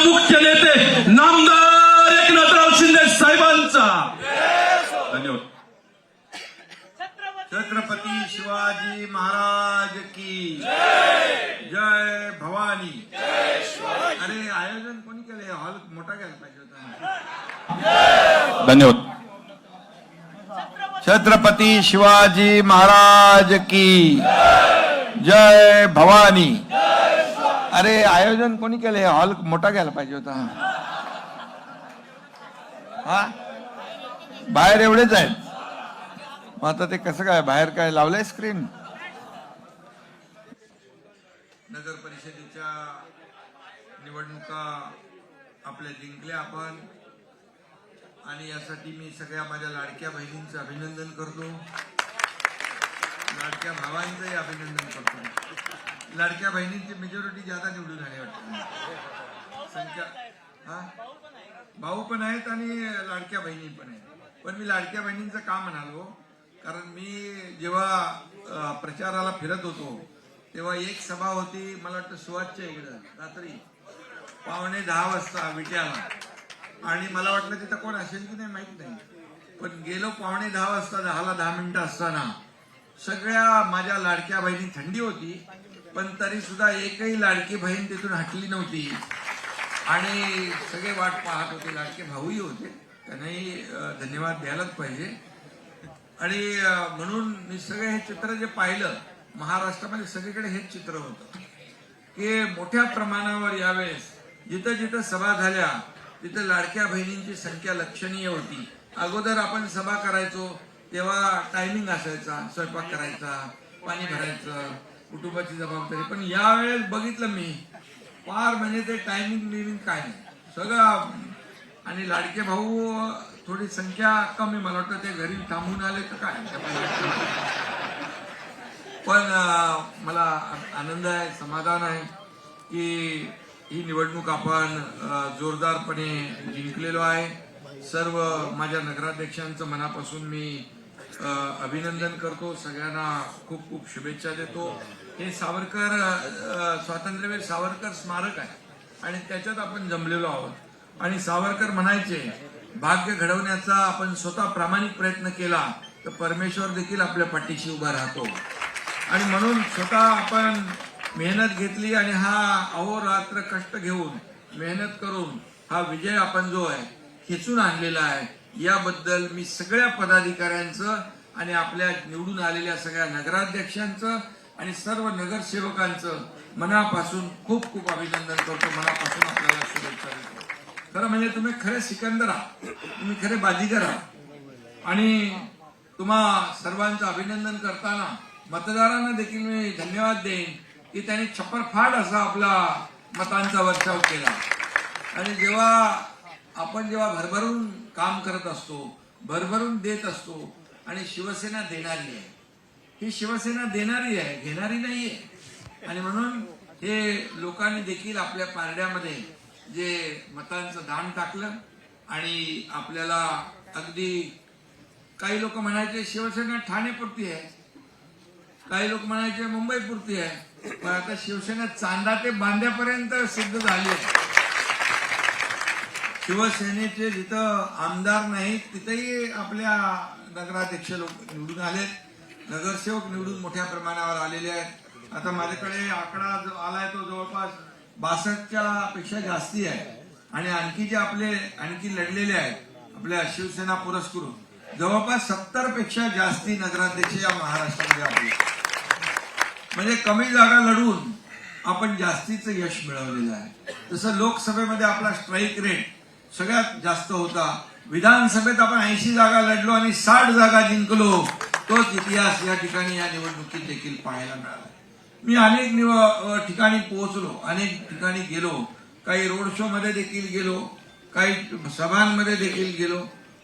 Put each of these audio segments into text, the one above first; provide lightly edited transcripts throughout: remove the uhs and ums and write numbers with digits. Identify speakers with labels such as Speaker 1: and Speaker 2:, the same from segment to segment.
Speaker 1: मुख्य नेते नामदार एकनाथराव शिंदे साहेबांचा। धन्यवाद।
Speaker 2: छत्रपती शिवाजी महाराज की जय भवानी। अरे आयोजन कोणी केले? हॉल मोठा घ्यायला पाहिजे होता।
Speaker 1: धन्यवाद।
Speaker 2: छत्रपती शिवाजी महाराज की जय भवानी। अरे आयोजन कोणी केले? हॉल मोठा घ्यायला पाहिजे होता। हा बाहेर एवढेच आहेत, मग आता ते कसं काय बाहेर काय लावलंय स्क्रीन? नगर परिषदेच्या निवडणुका आपल्या जिंकल्या आपण, आणि यासाठी मी सगळ्या माझ्या लाडक्या बहिणींचं अभिनंदन करतो, लाडक्या भावांचंही अभिनंदन करतो। लाडक्या बहिणींची मेजॉरिटी ज्यादा निवडून आली वाटतं संख्या। हा भाऊ पण आहेत आणि लाडक्या बहिणी पण आहेत, पण मी लाडक्या बहिणींचं का म्हणालो, कारण मी जेव्हा प्रचाराला फिरत होतो तेव्हा एक सभा होती, मला वाटतं सुवासच्या इकडं रात्री 9:45 वाजता विट्याला, आणि मला वाटलं तिथं कोण असेल की नाही माहित नाही, पण गेलो 9:45 वाजता, 10 मिनिटं असताना सगळ्या माझ्या लाडक्या बहिणी, थंडी होती पण तरी सुद्धा एकही लाडकी बहीण तिथून हटली नव्हती, आणि सगळे वाट पाहत होते। लाडके भाऊही होते, त्यांनाही धन्यवाद द्यायलाच पाहिजे। आणि म्हणून मी सगळे हे चित्र जे पाहिलं, महाराष्ट्रामध्ये सगळीकडे हेच चित्र होतं की मोठ्या प्रमाणावर यावेळेस जिथं जिथं सभा झाल्या तिथं लाडक्या बहिणींची संख्या लक्षणीय होती। अगोदर आपण सभा करायचो तेव्हा टायमिंग असायचा, स्वयंपाक करायचा, पाणी भरायचं, कुटुंबाची जबाबदारी, पण यावेळेस बघितलं मी फार म्हणजे ते टायमिंग काय नाही सगळं, आणि लाडके भाऊ थोडी संख्या कमी, मला वाटतं ते घरी थांबून आले तर काय, पण मला आनंद आहे, समाधान आहे की ही निवडणूक आपण जोरदारपणे जिंकलेलो आहे। सर्व माझ्या नगराध्यक्षांचं मनापासून मी अभिनंदन करतो, सगळ्यांना खूप खूप शुभेच्छा देतो। हे सावरकर स्वातंत्र्यवीर सावरकर स्मारक आहे आणि त्याच्यात आपण जमलेलो आहोत, आणि सावरकर म्हणायचे भाग्य घडवण्याचा आपण स्वतः प्रामाणिक प्रयत्न केला तर परमेश्वर देखील आपल्या पाठीशी उभा राहतो, आणि म्हणून स्वतः आपण मेहनत घेतली आणि हा अहोरात्र कष्ट घेऊन मेहनत करून हा विजय आपण जो आहे खेचून आणलेला आहे, याबद्दल मी सगळ्या पदाधिकाऱ्यांचं आणि आपल्या निवडून आलेल्या सगळ्या नगराध्यक्षांचं आणि सर्व नगरसेवकांचं मनापासून खूप खूप अभिनंदन करतो, मनापासून आपल्याला शुभेच्छा देतो। खरं म्हणजे तुम्ही खरे सिकंदर आहात, तुम्ही खरे बाजीगर आहात, आणि तुम्हा सर्वांचं अभिनंदन करताना मतदारांना देखील मी धन्यवाद देईन की त्यांनी छप्परफाड असा आपला मतांचा वर्षाव केला, आणि आपण जेव्हा भरभरून काम करत असतो, भरभरून देत असतो, आणि शिवसेना देणारी आहे, ही शिवसेना देणारी आहे, घेणारी नाहीये, आणि म्हणून हे लोकांनी देखील आपल्या पारड्यामध्ये जे मतांचं दान टाकलं, आणि आपल्याला अगदी काही लोक म्हणायचे शिवसेना ठाणेपुरती आहे, काही लोक म्हणायचे मुंबई पुरती आहे, पण आता शिवसेना चांदा ते बांद्यापर्यंत सिद्ध झाली आहे। शिवसेनेचे जिथं आमदार नाहीत तिथेही आपल्या नगराध्यक्ष लोक निवडून आलेत, नगरसेवक निवडून मोठ्या प्रमाणावर आलेले आहेत। आता माझ्याकडे आकडा जो आलाय तो जवळपास 62च्या पेक्षा जास्ती आहे, आणि आणखी जे आपले आणखी लढलेले आहेत आपल्या शिवसेना पुरस्कृत जवळपास 70 पेक्षा जास्ती नगराध्यक्ष या महाराष्ट्रामध्ये आपले, म्हणजे कमी जागा लढून आपण जास्तीचं यश मिळवलेलं आहे। तसं लोकसभेमध्ये आपला स्ट्राईक रेट सगळ्यात जास्त होता, विधानसभेत आपण 80 जागा लढलो आणि 60 जागा जिंकलो, तोच इतिहास या ठिकाणी या निवडणुकीत देखील पाहायला मिळाला। मी अनेक ठिकाणी पोहोचलो, अनेक ठिकाणी गेलो, काही रोड शो मध्ये देखील गेलो, काही सभांमध्ये देखील गेलो,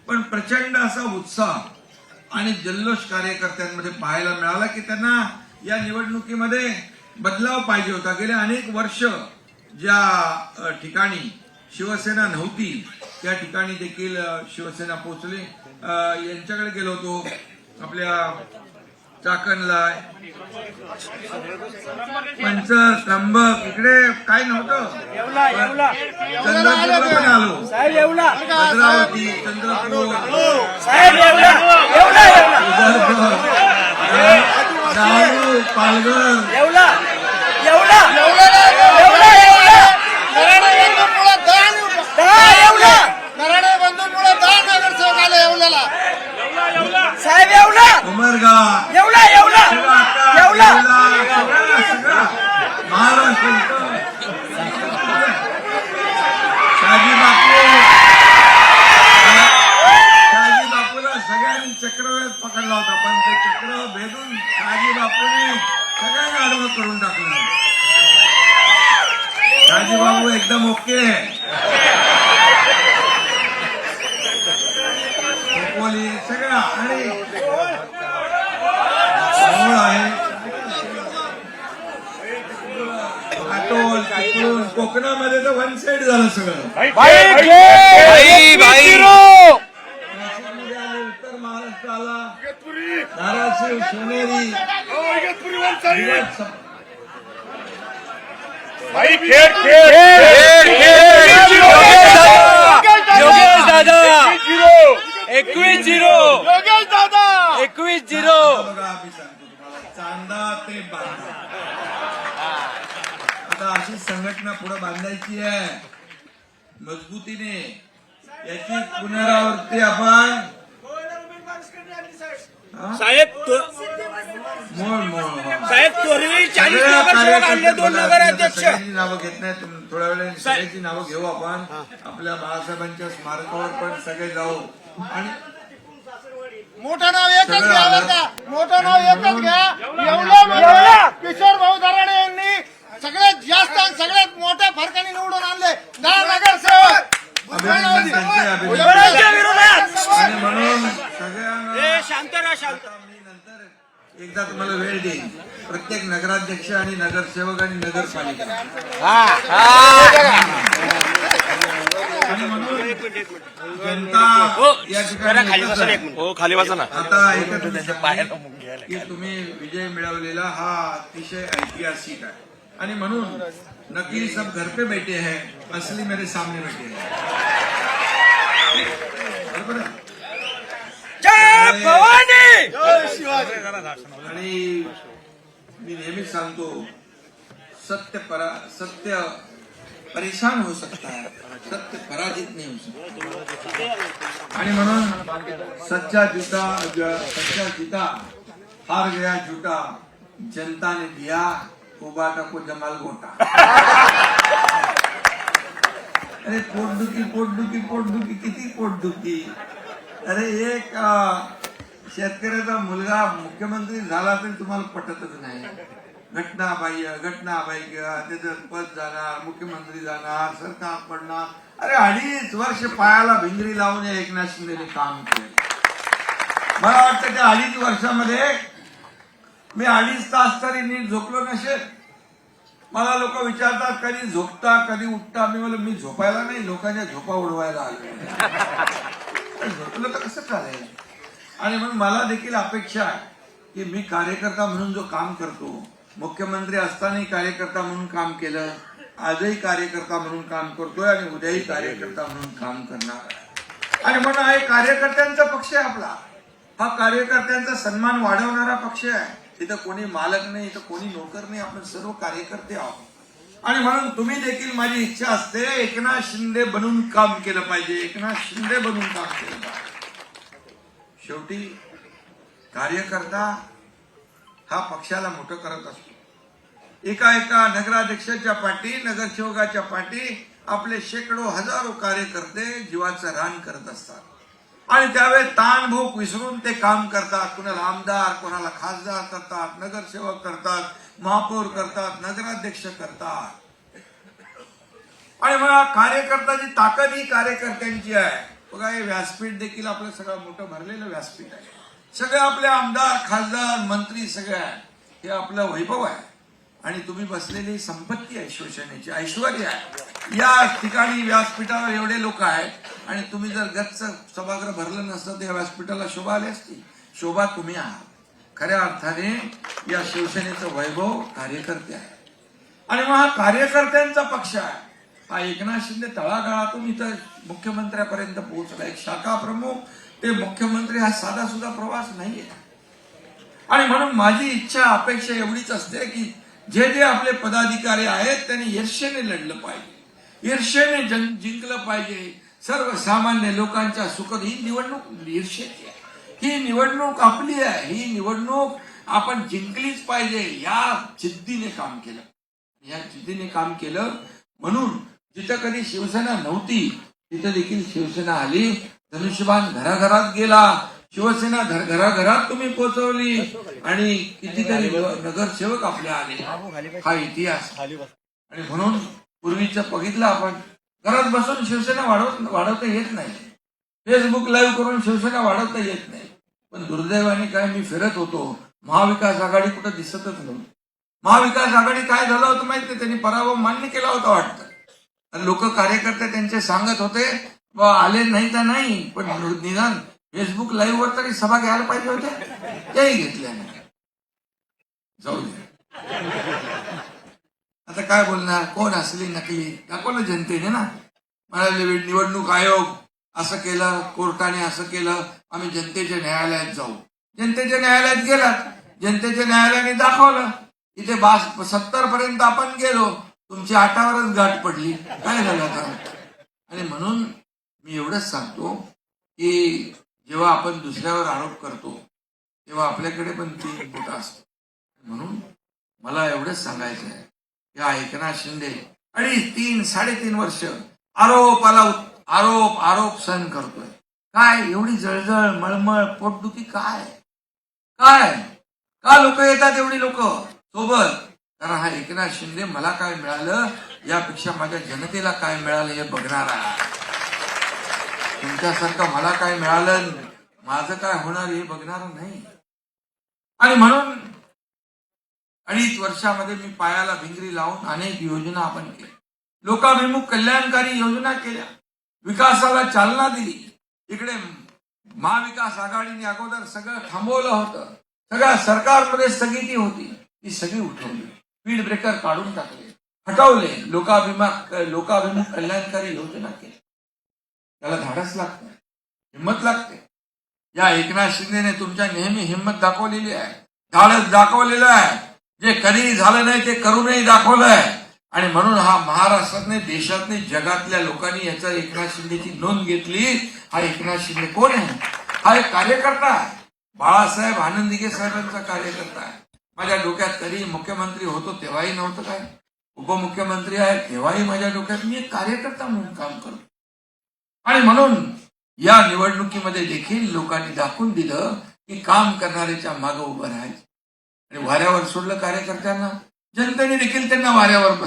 Speaker 2: पण प्रचंड असा उत्साह आणि जल्लोष कार्यकर्त्यांमध्ये पाहायला मिळाला की त्यांना या निवडणुकीमध्ये बदलाव पाहिजे होता। गेले अनेक वर्ष ज्या ठिकाणी शिवसेना नव्हती त्या ठिकाणी देखील शिवसेना पोहोचली। यांच्याकडे गेलो होतो आपल्या चाकणला, पंचर, त्र्यंबक, इकडे काय काही नव्हतं. चंद्रपूरला पण आलो. भद्रावती, चंद्रपूर, डहाणू, पालघर, उमरगा, महाराष्ट्र, शाजी बापूला सगळ्यांनी चक्रव्यूहात पकडला होता, पण ते चक्र भेदून शाजी बापूने सगळ्यांना आडवं करून टाकलं. शाजी बापू एकदम ओके. खोपोली सगळं आणि जवळ आहे. काटोल, चिपळूण, कोकणामध्ये तर वन साईड झालं सगळं. नाशिकमध्ये आलं, उत्तर महाराष्ट्र आला, धाराशिव, शिवनेरी,
Speaker 3: योगेश दादा 21-0 21-0.
Speaker 2: बघा, मी सांगतो तुम्हाला, चांदा ते बांधा. आता अशी संघटना पुढे बांधायची आहे मजबूतीने. याची पुनरावृत्ती आपण
Speaker 3: साहेब साहेब तोरवी 40 नगरसेवक आणले, 2 नगराध्यक्ष.
Speaker 2: सगळ्यांची नावं घेत नाही, थोड्या वेळाने सगळ्यांची नावं घेऊ आपण. आपल्या बाळासाहेबांच्या स्मारकावर पण सगळे जाऊ. आणि
Speaker 4: मोठं नाव एकच घ्या बरं का, मोठं नाव एकच घ्या. एवढं किशोर भाऊ दराडे यांनी सगळ्यात जास्त आणि सगळ्यात मोठ्या फरकाने निवडून आणले 10 नगरसेवक.
Speaker 2: अभिनंदन त्यांचे, अभिनंदन.
Speaker 3: उघड्यांच्या विरोधात.
Speaker 2: आणि म्हणून सगळ्यांना
Speaker 3: शांत राहा, शांत.
Speaker 2: मी नंतर एकदा तुम्हाला वेळ देईन. प्रत्येक नगराध्यक्ष आणि नगरसेवक आणि नगरपालिका आणि म्हणून जनता या ठिकाणी
Speaker 3: खाली बसा ना.
Speaker 2: आता एकच की तुम्ही विजय मिळवलेला हा अतिशय ऐतिहासिक आहे. आणि म्हणून नकली सब घर पे बैठे हैं, असली मेरे सामने बैठे हैं. बरोबर आहे?
Speaker 3: जय भवानी.
Speaker 2: आणि मी नेहमीच सांगतो, सत्य परेशान हो सकता है, सत्य पराजित नहीं हो सकता. आणि म्हणून सच्चा जीता हार गया झूठा, जनता ने दिया उबाटा को जमाल गोटा. अरे पोटदुखी किती पोटदुखी. अरे एक शेतकऱ्याचा मुलगा मुख्यमंत्री झाला तरी तुम्हाला पटतच नाही. घटनाबाह्य त्याचं पद जाणार, मुख्यमंत्री जाणार, सरकार पडणार. अरे 2.5 वर्ष पायाला भिंगरी लावून या एकनाथ शिंदेने काम केलं. मला वाटतं त्या 2.5 वर्षामध्ये मी 2.5 तास तरी नीट झोपलो नसेल. मला लोक विचारतात कधी झोपता कधी उठता. मी झोपायला नाही, लोकांच्या झोपा उडवायला आलो. झोपलं तर कसं चालेल. आणि म्हणून मला देखील अपेक्षा आहे की मी कार्यकर्ता म्हणून जो काम करतो, मुख्यमंत्री असतानाही कार्यकर्ता म्हणून काम केलं, आजही कार्यकर्ता म्हणून काम करतोय आणि उद्याही कार्यकर्ता म्हणून काम करणार आहे. आणि म्हणून हा एक कार्यकर्त्यांचा पक्ष आहे आपला. हा कार्यकर्त्यांचा सन्मान वाढवणारा पक्ष आहे. इथं कोणी मालक नाही, इथं कोणी नोकर नाही, आपण सर्व कार्यकर्ते आहोत. आणि म्हणून तुम्ही देखील, माझी इच्छा असते एकनाथ शिंदे बनून काम केलं पाहिजे, एकनाथ शिंदे बनून काम केलं पाहिजे. शेवटी कार्यकर्ता हा पक्षाला मोठं करत असतो. एका नगराध्यक्षाच्या पाठी, नगरसेवकाच्या पाठी आपले शेकडो हजारो कार्यकर्ते जीवाचं रान करत असतात. आणि त्यावेळेस ताणभूक विसरून ते काम करतात. कुणाला आमदार, कोणाला खासदार करतात, नगरसेवक करतात, महापौर करतात, नगराध्यक्ष करतात. आणि मला कार्यकर्त्याची ताकद ही कार्यकर्त्यांची आहे. बघा, हे व्यासपीठ देखील आपलं सगळं मोठं भरलेलं व्यासपीठ आहे. सगळे आपले आमदार, खासदार, मंत्री सगळे आहे. हे आपलं वैभव आहे. आणि तुम्ही बसलेली संपत्ती आहे, शिवसेनेची ऐश्वर्य आहे. या ठिकाणी व्यासपीठावर एवढे लोक आहेत आणि तुम्ही जर गच्च सभागृह भरलं नसतं तर या व्यासपीठाला शोभा आली असती. शोभा तुम्ही आहात. खऱ्या अर्थाने या शिवसेनेचं वैभव कार्यकर्ते आहे. आणि मग हा कार्यकर्त्यांचा पक्ष आहे. हा एकनाथ शिंदे तळागाळातून इथं मुख्यमंत्र्यापर्यंत पोहोचला. एक शाखा प्रमुख ते मुख्यमंत्री हा साधा सुद्धा प्रवास नाहीये. आणि म्हणून माझी इच्छा अपेक्षा एवढीच असते की जे जे आपले पदाधिकारी आहेत त्यांनी ईर्षेने लढलं पाहिजे, ईर्षेने जिंकलं पाहिजे. सर्वसामान्य लोकांच्या सुखद ही निवडणूक ईर्षेची आहे. ही निवडणूक आपली आहे. ही निवडणूक आपण जिंकलीच पाहिजे. या जिद्दीने काम केलं, या जिद्दीने काम केलं. म्हणून जिथं कधी शिवसेना नव्हती तिथं देखील शिवसेना आली. धनुष्यबाण घराघरात गेला. शिवसेना घराघरात तुम्ही पोहोचवली आणि कितीतरी नगरसेवक आपले आले. हा इतिहास. आणि म्हणून पूर्वीचं बघितलं आपण, घरात बसून शिवसेना वाढवता येत नाही. फेसबुक लाईव्ह करून शिवसेना वाढवता येत नाही. पण दुर्दैवाने काय, मी फिरत होतो, महाविकास आघाडी कुठं दिसतच नव्हती. महाविकास आघाडी काय झालं होतं माहिती, त्यांनी पराभव मान्य केला होता वाटतं. आणि लोक कार्यकर्ते त्यांचे सांगत होते आले नाही तर नाही, पण निदान फेसबुक लाईव्ह वर तरी सभा घ्यायला पाहिजे होत्या, त्याही घेतल्या नाही. जाऊ दे, आता काय बोलणार, कोण असली नकली दाखवलं जनतेने ना. म्हणाले निवडणूक आयोग असं केलं, कोर्टाने असं केलं, आम्ही जनतेच्या न्यायालयात जाऊ. जनतेच्या न्यायालयात गेलात, जनतेच्या न्यायालयाने दाखवलं. इथे 70 पर्यंत आपण गेलो, तुमची 8वरच गाठ पडली. काय झालं आता? आणि म्हणून मी एवढंच सांगतो की जेव्हा आपण दुसऱ्यावर आरोप करतो तेव्हा आपल्याकडे पण 3 बोट असतो. म्हणून मला एवढंच सांगायचं आहे, या एकनाथ शिंदे 3.5-3.5 वर्ष आरोप सहन करतोय. काय एवढी जळजळ, मळमळ, पोटदुखी काय काय का लोक येतात एवढी लोक सोबत? कारण हा एकनाथ शिंदे मला काय मिळालं यापेक्षा माझ्या जनतेला काय मिळालं हे बघणार आहे. तुमच्यासारखं मला काय मिळालं, माझं काय होणार हे बघणार नाही. आणि म्हणून 2.5 वर्षामध्ये मी पायाला भिंगरी लावून अनेक योजना आपण केल्या, लोकाभिमुख कल्याणकारी योजना केल्या, विकासाला चालना दिली. इकडे महाविकास आघाडीने अगोदर सगळं थांबवलं होतं, सगळ्या सरकारमध्ये स्थगिती होती, ती सगळी उठवली. स्पीड ब्रेकर काढून टाकले, हटवले. लोकाभिमुख कल्याणकारी योजना केल्या. त्याला धाडस लागतं, हिंमत लागते. या एकनाथ शिंदेने तुमच्या नेहमी हिंमत दाखवलेली आहे, धाडस दाखवलेलं आहे. जे कधी झालं नाही ते करूनही दाखवलंय. आणि म्हणून हा महाराष्ट्रातले, देशातले, जगातल्या लोकांनी याचा एकनाथ शिंदेची नोंद घेतली. हा एकनाथ शिंदे कोण आहे? हा एक कार्यकर्ता आहे, बाळासाहेब आनंदिगे साहेबांचा कार्यकर्ता आहे. माझ्या डोक्यात कधी मुख्यमंत्री होतो तेव्हाही नव्हतं काय, उपमुख्यमंत्री आहे तेव्हाही माझ्या डोक्यात मी एक कार्यकर्ता म्हणून काम करतो. आणि म्हणून या निवडणुकीमध्ये देखील लोकांनी दाखवून दिलं की काम करणाऱ्याच्या मागे उभं राहायचं. आणि वाऱ्यावर सोडलं कार्यकर्त्यांना, जनतेने देखील त्यांना वाऱ्यावर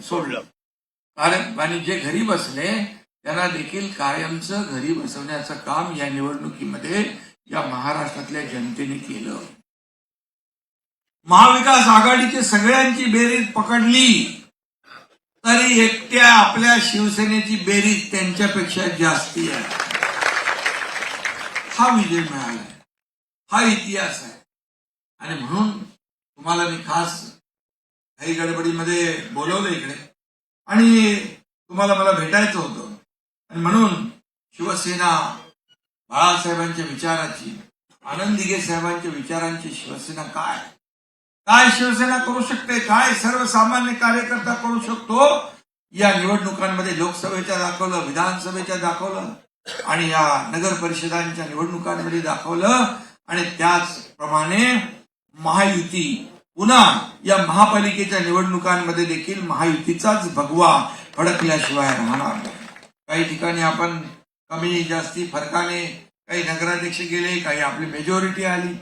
Speaker 2: सोडलं. आणि जे घरी बसले त्यांना देखील कायमचं घरी बसवण्याचं काम या निवडणुकीमध्ये या महाराष्ट्रातल्या जनतेने केलं. महाविकास आघाडीची सगळ्यांची बेरीज पकडली तरी एकट्या आपल्या शिवसेनेची बेरीज त्यांच्यापेक्षा जास्ती आहे. हा विजय मिळाला, हा इतिहास आहे. आणि म्हणून तुम्हाला मी खास काही गडबडीमध्ये बोलवलं इकडे, आणि तुम्हाला मला भेटायचं होतं. आणि म्हणून शिवसेना बाळासाहेबांच्या विचाराची, आनंदिगे साहेबांच्या विचारांची शिवसेना काय शिवसेना करू शकते, काय सर्वसामान्य कार्यकर्ता करू शकतो, या निवडणुकांमध्ये लोकसभेच्या दाखवलं, विधानसभेच्या दाखवलं, आणि या नगर परिषदांच्या निवडणुकांमध्ये दाखवलं. आणि त्याचप्रमाणे महायुती पुन्हा या महापालिकेच्या निवडणुकांमध्ये देखील महायुतीचाच भगवा फडकल्याशिवाय राहणार नाही. काही ठिकाणी आपण कमी जास्ती फरकाने काही नगराध्यक्ष गेले, काही आपली मेजॉरिटी आली,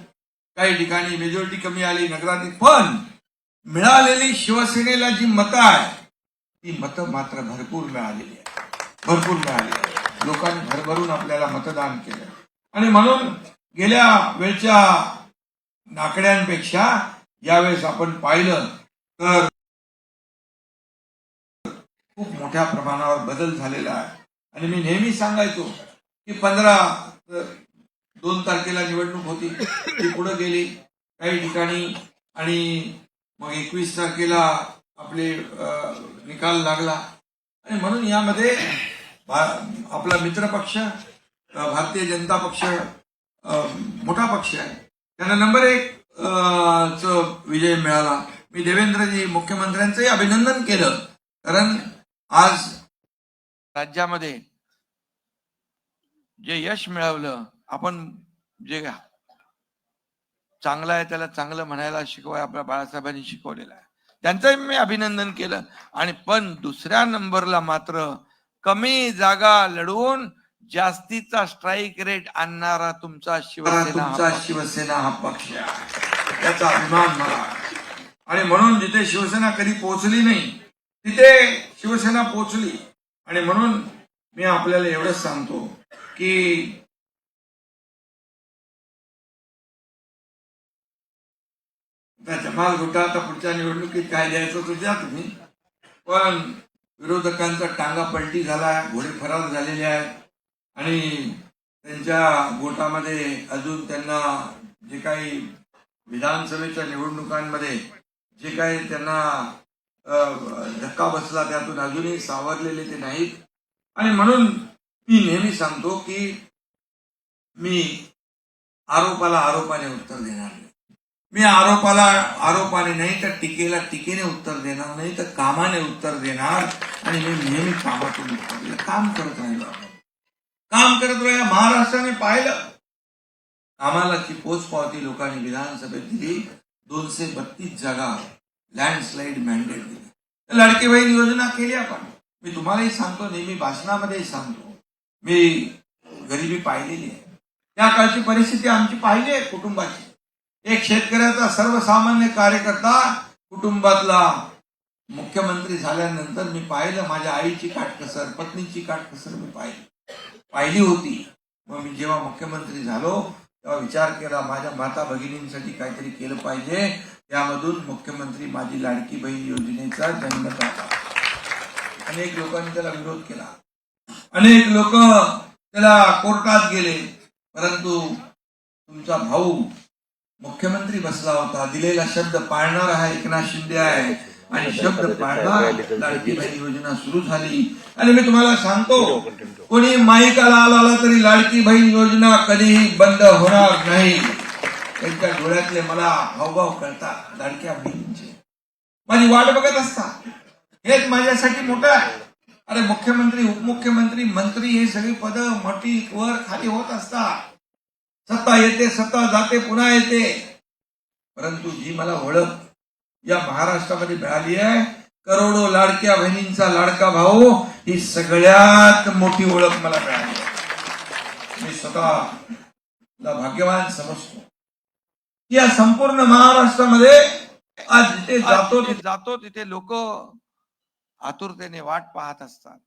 Speaker 2: काही ठिकाणी मेजॉरिटी कमी आली, नगराध्यक्ष. पण मिळालेली शिवसेनेला जी मतं आहे ती मतं मात्र भरपूर मिळालेली आहे. लोकांनी भरभरून आपल्याला मतदान केलं. आणि म्हणून गेल्या वेळच्या आकड्यांपेक्षा यावेळेस आपण पाहिलं तर खूप मोठ्या प्रमाणावर बदल झालेला आहे. आणि मी नेहमी सांगायचो की 2 तारखेला निवडणूक होती, ती पुढे गेली काही ठिकाणी, आणि मग 21 तारखेला आपले निकाल लागला आणि म्हणून यामध्ये आपला मित्र पक्ष भारतीय जनता पक्ष मोठा पक्ष आहे, त्यांना नंबर 1 च विजय मिळाला. मी देवेंद्रजी मुख्यमंत्र्यांचंही अभिनंदन केलं, कारण आज राज्यामध्ये जे यश मिळवलं, आपण जे चांगलं आहे त्याला चांगलं म्हणायला शिकवाय आपल्या बाळासाहेबांनी शिकवलेलं आहे, त्यांचंही मी अभिनंदन केलं. आणि पण दुसऱ्या नंबरला मात्र कमी जागा लढवून जास्तीचा स्ट्राईक रेट आणणारा तुमचा शिवसेना हा पक्ष आहे, याचा अभिमान मला. आणि म्हणून जिथे शिवसेना कधी पोहोचली नाही तिथे शिवसेना पोहोचली. आणि म्हणून मी आपल्याला एवढंच सांगतो की जमाल घोटा आता पुढच्या निवडणुकीत काय द्यायचं तर द्या तुम्ही, पण विरोधकांचा टांगा पलटी झाला, घोडे फरार झालेले आहेत आणि त्यांच्या गोटामध्ये अजून त्यांना जे काही विधानसभेच्या निवडणुकांमध्ये जे काही त्यांना धक्का बसला त्यातून अजूनही सावरलेले ते नाहीत. आणि म्हणून मी नेहमी सांगतो की मी आरोपाला आरोपाने उत्तर देणार नाही, मी आरोपाला आरोपाने नाही तर टीकेला टीकेने उत्तर देणार नाही, तर कामाने उत्तर देणार. आणि मी नेहमी कामातून काम करत राहिलो, काम करत राहिलो. महाराष्ट्राने पाहिलं कामालाची पोचपावती लोकांनी विधानसभेत दिली, 232 जागा लँडस्लाइड मॅन्डेट दिली. लाडकी बहीण योजना केली आपण. मी तुम्हालाही सांगतो, नेहमी भाषणामध्येही सांगतो, मी गरिबी पाहिलेली आहे, त्या काळची परिस्थिती आमची पाहिली आहे कुटुंबाची. एक शेतकऱ्याचा सर्वसामान्य कार्यकर्ता कुटुंबातला मुख्यमंत्री झाल्यानंतर मी पाहिलं माझ्या आईची काटकसर, पत्नीची काटकसर मी पाहिली होती. मग मी जेव्हा मुख्यमंत्री झालो तेव्हा विचार केला माझ्या माता भगिनींसाठी काहीतरी केलं पाहिजे. त्यामधून मुख्यमंत्री माझी लाडकी बहीण योजनेचा जन्म झाला. अनेक लोकांनी त्याला विरोध केला, अनेक लोक त्याला कोर्टात गेले, परंतु तुमचा भाऊ मुख्यमंत्री बसला होता, दिलेला शब्द पाळणारा हा एकनाथ शिंदे आहे आणि शब्द पाळणार. लाडकी बहीण योजना सुरू झाली. आणि मी तुम्हाला सांगतो, कोणी माईकाला आला तरी लाडकी बहीण योजना कधीही बंद होणार नाही. त्यांच्या डोळ्यातले मला हावभाव कळतात लाडक्या बहिणींचे, माझी वाट बघत असतात. हेच माझ्यासाठी मोठं आहे. अरे मुख्यमंत्री, उपमुख्यमंत्री, मंत्री हे सगळी पद मोठी वर खाली होत असतात. सत्ता येते, सत्ता जाते, पुन्हा येते. परंतु जी मला ओळख या महाराष्ट्रामध्ये मिळाली आहे, करोडो लाडक्या बहिणींचा लाडका भाऊ, ही सगळ्यात मोठी ओळख मला मिळाली आहे. मी स्वतःला भाग्यवान समजतो. या संपूर्ण महाराष्ट्रामध्ये आज जिथे जातो तिथे लोक आतुरतेने वाट पाहत असतात.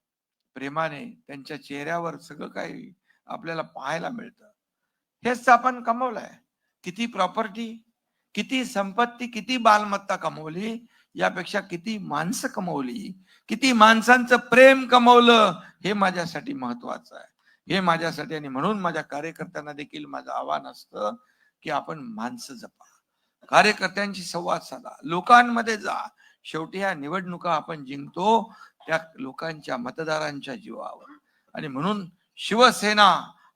Speaker 2: प्रेमाने त्यांच्या चेहऱ्यावर सगळं काही आपल्याला पाहायला मिळतं. हेच आपण कमवलंय. किती प्रॉपर्टी, किती संपत्ती, किती मालमत्ता कमवली, यापेक्षा किती माणसं कमवली, किती माणसांचं प्रेम कमवलं, हे माझ्यासाठी महत्वाचं आहे. हे माझ्यासाठी. आणि म्हणून माझ्या कार्यकर्त्यांना देखील माझं आव्हान असतं की आपण माणसं जपा, कार्यकर्त्यांशी संवाद साधा, लोकांमध्ये जा. शेवटी ह्या निवडणुका आपण जिंकतो त्या लोकांच्या, मतदारांच्या जीवावर. आणि म्हणून शिवसेना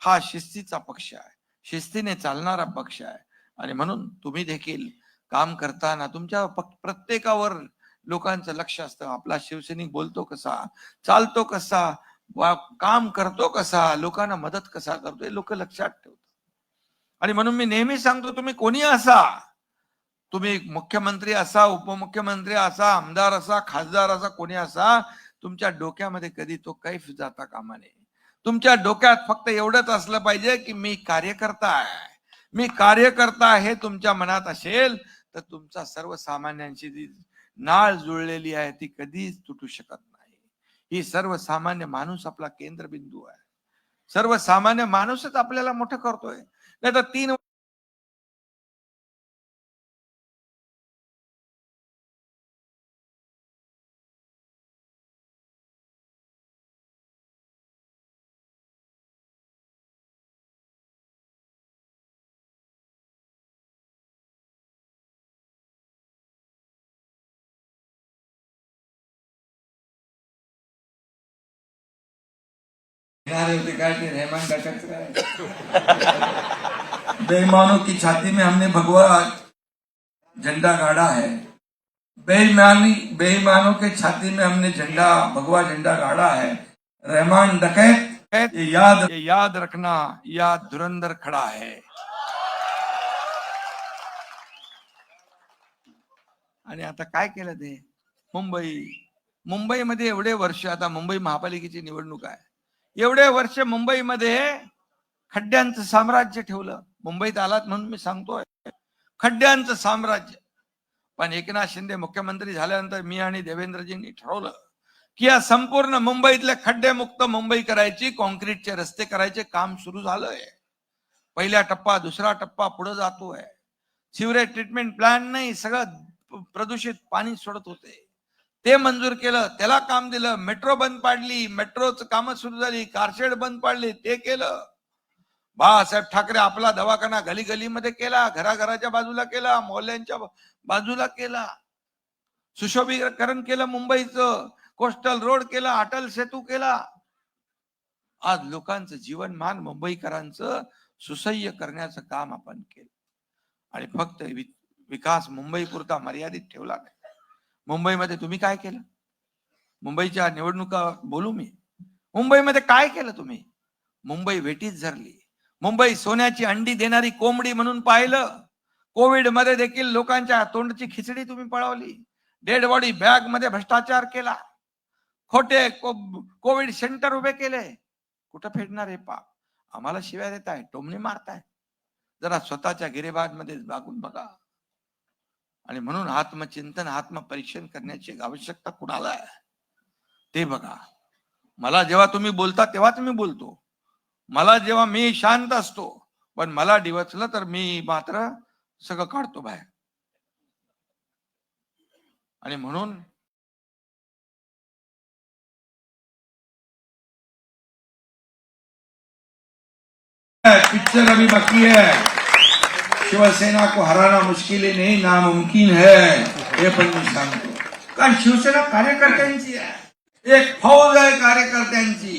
Speaker 2: हा शिस्तीचा पक्ष आहे, शिस्तीने चालणारा पक्ष आहे. आणि म्हणून तुम्ही देखील काम करताना तुमच्या प्रत्येकावर लोकांचं लक्ष असतं. आपला शिवसैनिक बोलतो कसा, चालतो कसा, काम करतो कसा, लोकांना मदत कसा करतो, हे लोक लक्षात ठेवतात. आणि म्हणून मी नेहमी सांगतो, तुम्ही कोणी असा, तुम्ही मुख्यमंत्री असा, उपमुख्यमंत्री असा, आमदार असा, खासदार असा, कोणी असा, तुमच्या डोक्यामध्ये कधी तो कैफ जाता कामा नये. तुमच्या डोक्यात फक्त एवढंच असलं पाहिजे की मी कार्यकर्ता आहे, मी कार्यकर्ता हे तुमच्या मनात असेल तर तुमचा सर्वसामान्यांची जी नाळ जुळलेली आहे ती कधीच तुटू शकत नाही. ही सर्वसामान्य माणूस आपला केंद्रबिंदू आहे. सर्वसामान्य माणूसच आपल्याला मोठं करतोय. नाही तर 3 किनारे होते काय ते रहमान डकैत काय बेईमानों की छाती में हमने भगवा झंडा गाड़ा है, बेईमानों के छाती में हमने भगवा झंडा गाड़ा है। रहमान डकैत ये याद रखना, या धुरंधर खड़ा है। आणि आता काय केलं ते मुंबईमध्ये एवढे वर्ष, आता मुंबई महापालिकेची निवडणूक आहे, एवढे वर्ष मुंबईमध्ये खड्ड्यांचं साम्राज्य ठेवलं। मुंबईत आलात म्हणून मी सांगतोय, खड्ड्यांचं साम्राज्य। पण एकनाथ शिंदे मुख्यमंत्री झाल्यानंतर मी आणि देवेंद्रजींनी ठरवलं की या संपूर्ण मुंबईतले खड्डे मुक्त मुंबई करायची, कॉन्क्रीटचे रस्ते करायचे काम सुरू झालंय। पहिला टप्पा, दुसरा टप्पा पुढे जातोय। सिवरेज ट्रीटमेंट प्लांट नाही, सगळं प्रदूषित पाणी सोडत होते, ते मंजूर केलं, त्याला काम दिलं। मेट्रो बंद पाडली, मेट्रोचं कामं सुरू झाली, कारशेड बंद पाडले, ते केलं। बाळासाहेब ठाकरे आपला दवाखाना गली गलीमध्ये केला, घराघराच्या बाजूला केला, मोहल्ल्यांच्या बाजूला केला, सुशोभीकरण केलं मुंबईचं, कोस्टल रोड केला, अटल सेतू केला। आज लोकांचं जीवनमान मुंबईकरांचं सुसह्य करण्याचं काम आपण केलं। आणि फक्त विकास मुंबई पुरता मर्यादित ठेवला नाही। मुंबईमध्ये तुम्ही काय केलं? मुंबईच्या निवडणुका बोलू मी, मुंबईमध्ये काय केलं तुम्ही? मुंबई वेठीच धरली, मुंबई सोन्याची अंडी देणारी कोंबडी म्हणून पाहिलं। कोविड मध्ये देखील लोकांच्या तोंडची खिचडी तुम्ही पळवली, डेड बॉडी बॅग मध्ये भ्रष्टाचार केला, खोटे कोविड सेंटर उभे केले। कुठं फेडणार हे पाप? आम्हाला शिव्या देताय, टोमणे मारताय, जरा स्वतःच्या गिरेबाज मध्ये वागून बघा। आणि म्हणून आत्मचिंतन, आत्मपरीक्षण करण्याची आवश्यकता कुणाला आहे ते बघा। मला जेव्हा तुम्ही बोलता तेव्हाच मी बोलतो, मला जेव्हा मी शांत असतो, पण मला डिवचलं तर मी मात्र सगळं काढतो बाहेर। आणि म्हणून पिक्चर अभी बाकी है, शिवसेना को हराना मुश्किल नहीं नामुमकिन है, हे पण मी सांगतो। कारण शिवसेना कार्यकर्त्यांची आहे, एक फौज आहे कार्यकर्त्यांची।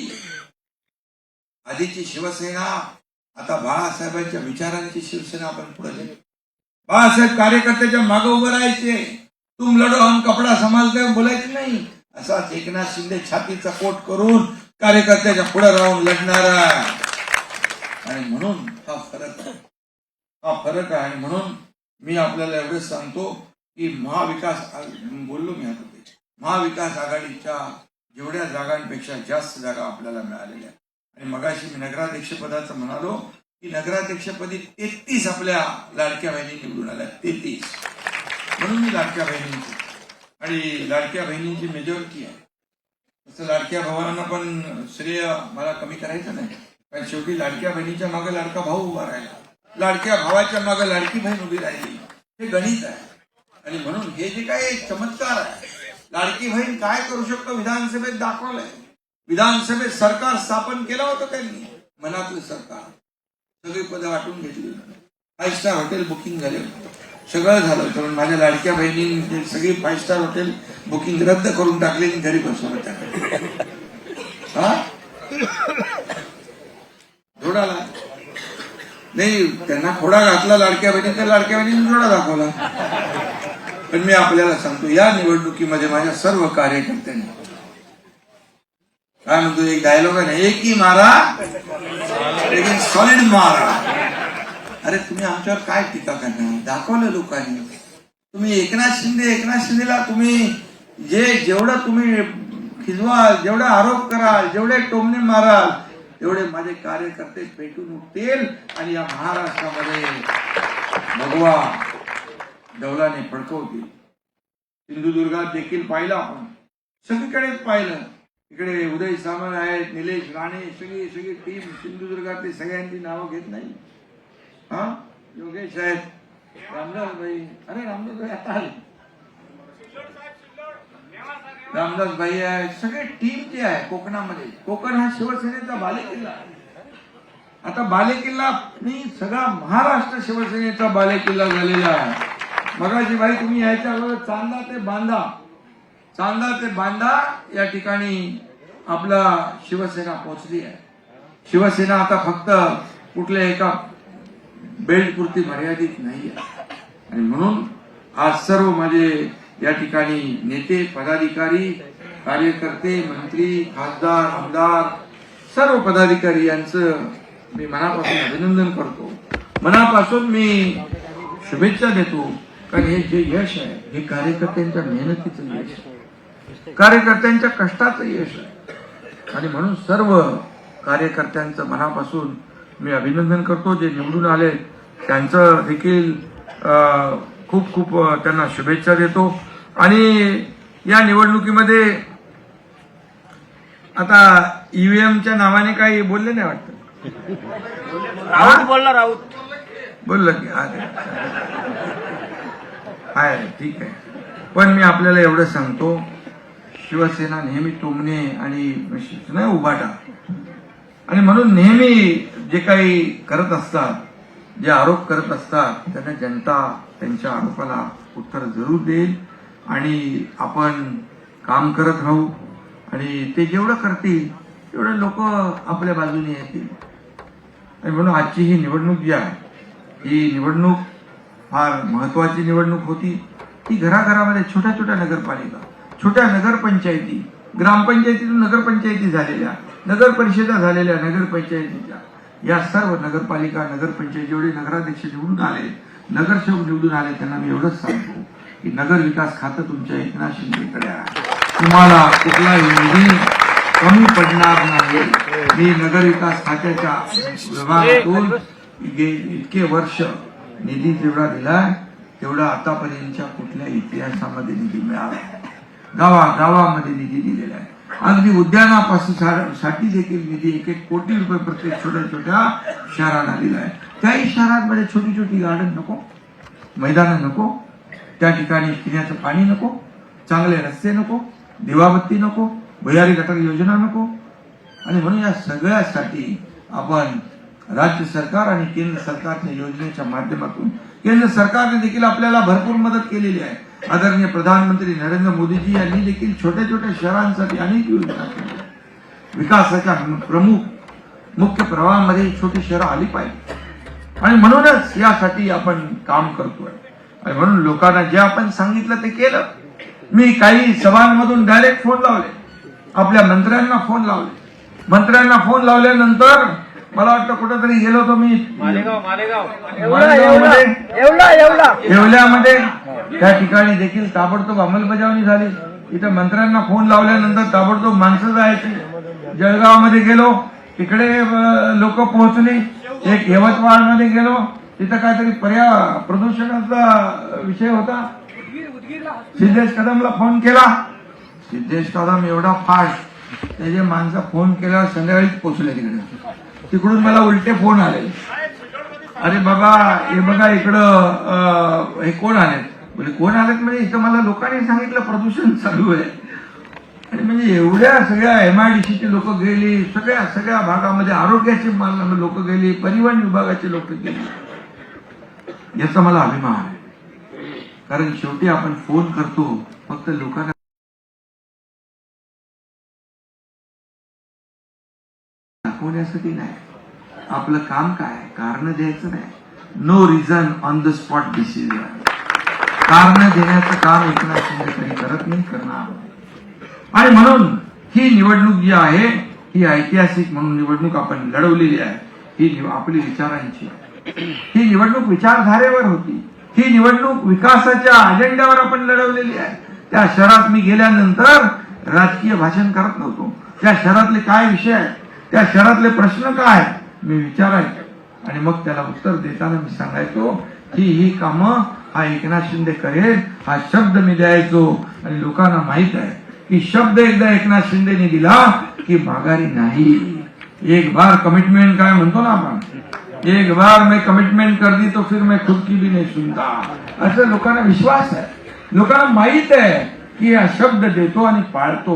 Speaker 2: आधीची शिवसेना, आता बाळासाहेबांच्या विचारांची शिवसेना आपण पुढे नेली। बाळासाहेब कार्यकर्त्याच्या मागे उभे राहायचे, तुम लढो हम कपडा संभालते बोलायचे नाही। असाच एकनाथ शिंदे छातीचा कोट करून कार्यकर्त्याच्या पुढे राहून लढणारा। आणि म्हणून हा फरक आहे। आणि म्हणून मी आपल्याला एवढंच सांगतो की महाविकास बोललो मी आता, महाविकास आघाडीच्या जेवढ्या जागांपेक्षा जास्त जागा आपल्याला मिळालेल्या। आणि मगाशी मी नगराध्यक्ष पदाचं म्हणालो की नगराध्यक्षपदी 33 आपल्या लाडक्या बहिणी निवडून आल्या, 33। म्हणून मी लाडक्या बहिणींची आणि लाडक्या बहिणींची मेजॉरिटी आहे। तसं लाडक्या भावांना पण श्रेय मला कमी करायचं नाही, पण शेवटी लाडक्या बहिणीच्या मागे लाडका भाऊ उभा राहिला, लाडक्या भावाच्या मागे लाडकी बहीण उभी राहिली, हे गणित आहे। आणि म्हणून हे जे काही चमत्कार आहे, लाडकी बहीण काय करू शकतो विधानसभेत दाखवलंय। विधानसभेत सरकार स्थापन केलं होतं त्यांनी, मनातलं सरकार, सगळी पदं वाटून घेतली, 5 स्टार हॉटेल बुकिंग झाले, सगळं झालं होतं। पण माझ्या लाडक्या बहिणींनी सगळी 5 स्टार हॉटेल बुकिंग रद्द करून टाकली आणि घरी बसवलं त्याकडे। हा जोडाला नाही, त्यांना खोडा घातला लाडक्या बहिणी, तर लाडक्या बहिणींनी जोडा दाखवला। पण मी आपल्याला सांगतो, या निवडणुकीमध्ये माझ्या सर्व कार्यकर्त्यांनी काय म्हणतो, एक डायलॉग आहे ना, एक ही मारा लेकिन सॉलिड मारा। अरे तुम्ही आमच्यावर काय टीका करणार? दाखवलं लोकांनी। तुम्ही एकनाथ शिंदेला तुम्ही जेवढं तुम्ही खिजवाल, जेवढे आरोप कराल, जेवढे टोमणे माराल, तेवढे माझे कार्यकर्ते पेटून उठतील आणि या महाराष्ट्रामध्ये भगवा डौलाने फडकवतील। सिंधुदुर्गात देखील पाहिलं आपण, सगळीकडेच पाहिलं। इकडे उदय सामंत आहेत, निलेश राणे, सगळी टीम सिंधुदुर्गातली, सगळ्यांची नावं घेत नाही। हा योगेश आहेत, रामदास भाई, अरे रामदास भाई आता आले, रामदास भाई आहे, सगळे टीम जी आहे कोकणामध्ये। कोकण हा शिवसेनेचा बालेकिल्ला आहे। आता बालेकिल्ला मी सगळा महाराष्ट्र शिवसेनेचा बालेकिल्ला झालेला आहे। मगाशी भाई तुम्ही यायच्या अगोदर चांदा ते बांदा या ठिकाणी आपला शिवसेना पोहोचली आहे। शिवसेना आता फक्त कुठल्या एका बेल्ट पुरती मर्यादित नाही आणि म्हणून आज सर्व माझे या ठिकाणी नेते, पदाधिकारी, कार्यकर्ते, मंत्री, खासदार, आमदार, सर्व पदाधिकारी यांचं मी मनापासून अभिनंदन करतो. मनापासून मी शुभेच्छा देतो. कारण हे जे यश आहे हे कार्यकर्त्यांच्या मेहनतीचं यश आहे, कार्यकर्त्यांच्या कष्टाचं यश आहे आणि म्हणून सर्व कार्यकर्त्यांचं मनापासून मी अभिनंदन करतो. जे निवडून आले त्यांचं देखील खूप खूप त्यांना शुभेच्छा देतो. आणि या निवडणुकीमध्ये आता ईव्हीएमच्या नावाने काही बोलले नाही वाटतं.
Speaker 3: राऊत बोलला, राऊत
Speaker 2: बोललं की आहे ठीक आहे. पण मी आपल्याला एवढं सांगतो, शिवसेना नेहमी टोमणे आणि नाही उभाटा आणि म्हणून नेहमी जे काही करत असतात, जे आरोप करत असतात त्यांना जनता त्यांच्या आरोपाला उत्तर जरूर देईल आणि आपण काम करत राहू आणि ते जेवढं करतील तेवढे लोक आपल्या बाजूने येतील. आणि म्हणून आजची ही निवडणूक जी आहे ही निवडणूक फार महत्वाची निवडणूक होती. ही घराघरामध्ये छोट्या छोट्या नगरपालिका, छोट्या नगरपंचायती, ग्रामपंचायतीतून नगरपंचायती झालेल्या, नगर परिषदा झालेल्या, नगरपंचायतीच्या या सर्व नगरपालिका, नगरपंचायत जेवढे नगराध्यक्ष निवडून आले, नगरसेवक निवडून आले त्यांना मी एवढंच सांगतो की नगर विकास खातं तुमच्या एकनाथ शिंदेकडे आहे. तुम्हाला कुठलाही निधी कमी पडणार नाही. मी नगर विकास खात्याच्या विभागातून इतके वर्ष निधी जेवढा दिलाय तेवढा आतापर्यंतच्या कुठल्या इतिहासामध्ये निधी मिळाला. गावागावामध्ये निधी दिलेला आहे. अगदी उद्यानापासून साठी देखील निधी 1-1 कोटी रुपये प्रत्येक छोट्या छोट्या शहरांना दिला आहे. त्याही शहरांमध्ये छोटी छोटी गार्डन नको, मैदानं नको, त्या ठिकाणी पिण्याचं पाणी नको, चांगले रस्ते नको, दिवाबत्ती नको, भुयारी गटार योजना नको. आणि म्हणून या सगळ्यासाठी आपण राज्य सरकार आणि केंद्र सरकारच्या योजनेच्या माध्यमातून केंद्र सरकारने देखील आपल्याला भरपूर मदत केलेली आहे. आदरणीय प्रधानमंत्री नरेंद्र मोदीजी यांनी देखील छोट्या छोट्या शहरांसाठी अनेक योजना केल्या. विकासाच्या मुख्य प्रवाहामध्ये छोटी शहरं आली पाहिजे आणि म्हणूनच यासाठी आपण काम करतोय. आणि म्हणून लोकांना जे आपण सांगितलं ते केलं. मी काही सभांमधून डायरेक्ट फोन लावले, आपल्या मंत्र्यांना फोन लावले. मंत्र्यांना फोन लावल्यानंतर मला वाटतं कुठेतरी गेलो होतो मी येवल्यामध्ये, त्या ठिकाणी देखील ताबडतोब अंमलबजावणी झाली. इथं मंत्र्यांना फोन लावल्यानंतर ताबडतोब माणसं जायची. जळगावमध्ये गेलो, तिकडे लोक पोहोचली. एक यवतमाळमध्ये गेलो, तिथं काहीतरी प्रदूषणाचा विषय होता. सिद्धेश कदमला फोन केला. सिद्धेश कदम एवढा फास्ट, त्याचे माणसं फोन केल्यावर संध्याकाळीच पोहोचले तिकडे. तिकडून मला उलटे फोन आले, अरे बाबा हे बघा इकडं हे कोण आलेत. म्हणजे कोण आलेत म्हणजे इथं मला लोकांनी सांगितलं प्रदूषण चालू आहे. आणि म्हणजे एवढ्या सगळ्या MIDCची लोक गेली, सगळ्या भागामध्ये आरोग्याची लोक गेली, परिवहन विभागाची लोक गेली. याचा मला अभिमान आहे. कारण शेवटी आपण फोन करतो फक्त लोकांना दाखवण्यासाठी नाही. आपलं काम काय, कारण द्यायचं नाही. No reason on the spot decision. कारण देण्याचं काम एकनाथ शिंदे कधी करत नाही, करणार. आणि म्हणून ही निवडणूक जी आहे ही ऐतिहासिक म्हणून निवडणूक आपण लढवलेली आहे. ही आपली विचारांची, ही निवडणूक विचारधारेवर होती. ही निवडणूक विकासाच्या अजेंड्यावर आपण लढवलेली आहे. त्या शहरात मी गेल्यानंतर राजकीय भाषण करत नव्हतो. त्या शहरातले काय विषय आहेत, त्या शहरातले प्रश्न काय मी विचारायचो आणि मग त्याला उत्तर देताना मी सांगायचो की ही कामं हा एकनाथ शिंदे करेल, हा शब्द मी द्यायचो. आणि लोकांना माहित आहे की शब्द एकदा एकनाथ शिंदेने दिला की माघारी नाही. एक बार कमिटमेंट काय म्हणतो ना आपण, एक बार मैं कमिटमेंट कर दी तो फिर मैं खुद की भी नहीं सुनता. असं लोकांना विश्वास आहे. लोकांना माहित आहे की हा शब्द देतो आणि पाळतो.